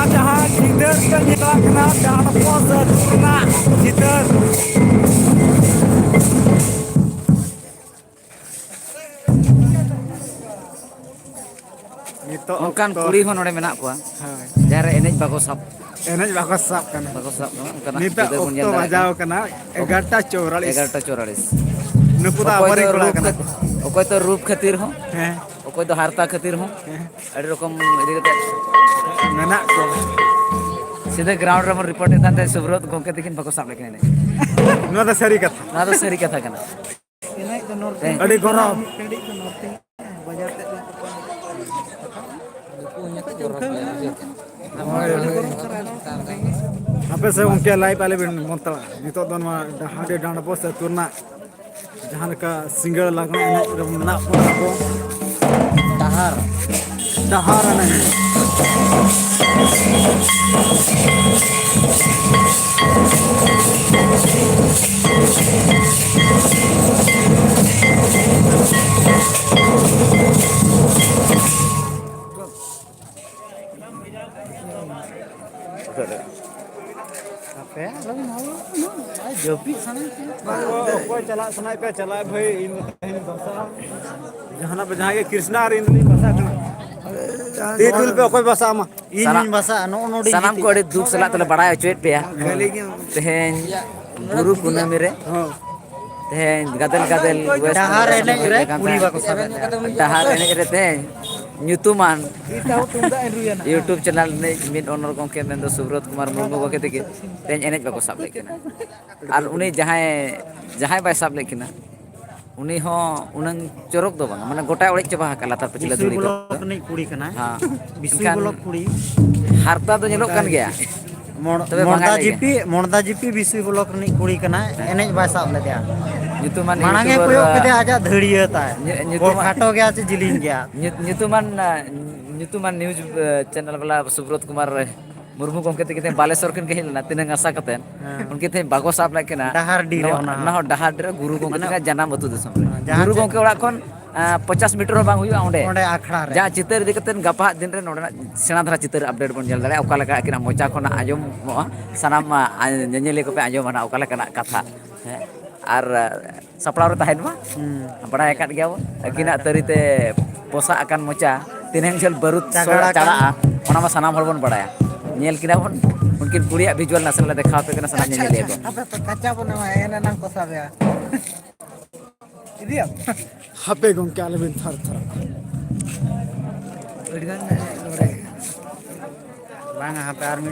jahar jider kan kita kenal jahar pose turna jider. Onkan kuli hon ore menak kuah. Jare enej bako sab. Enej bako sab kan. Bako sab no. Nita okto bajao kana 11:44. 11:44. Nuku da amari kula kana. Okoy to रूप खातिर हो. Heh. Okoy to harta खातिर हो. Adi rokom idi kate Menak ko. सीधे ground ray report एतान ते सुब्रत गोंके दिकिन बको साब लेकिन एने. No da sari katha. ना तो सही कथा कना. Enej to norte. Adi gorom. Bajar te apa sih unkya live ale bin monta nito don ma hade dana pos turna jahan ka single lagna ene na ko Dahar. dahar ana apa lo mau jopi sana कोई चला सुनाई पे चला भाई इन बसा जहां पे जहां के कृष्णा और इंद्रनी बसा कना ते दिल पे कोई बसा मा इन बसा no नोडी sanam ko adi duk salat tole badai ochoet pe ya. Tehen guru kunami re. Tehen gadel dahar enej re kuli bako sabe dahar enej re tehen nyutuman YouTube channel ne mid honor gongke mendo Subrot Kumar Murmu gongke tege tehen enej bako sab lekina. Ar uni jahai bai sab lekina. Uni ho unang corok do bang, mana gotai olek coba kala tar pecila duri to. kuri kana Ha, bisu bolok kuri harta to nyelok kan gaya. monda jipi bisu bolok ni kuri kana enej bai sab le dia Nyutuman manange koyok kede aja dhariya ta nyutuman khato gaya che jilin gaya nyutuman news channel bala Subrot Kumar Murmu gongke tege Balesor kin kehil na tinang asa katen unke the bago sab la kena dahar di re ona na dahar dire guru gongke tege janam atu disam guru gongke ora kon 50 meter bang huyu onde akhra re ja chitar di katen gapa din re nodena sena dhara chitar update bon jel dare okala ka kina mocha khona ajom sanam nyenyele ko pe ajom ana okala kana katha ar saplau re tahen ma bada ekat gaya akina tarite posa akan mocha tineng jel barut chala ona ma sanam hor bon badaya nyel kina bon mungkin kuriya visual nasional dekha pe kana sanam nyele ko apa kaca bon ena nang ko sabe idia hape gongke ale bin thar thar bang hape army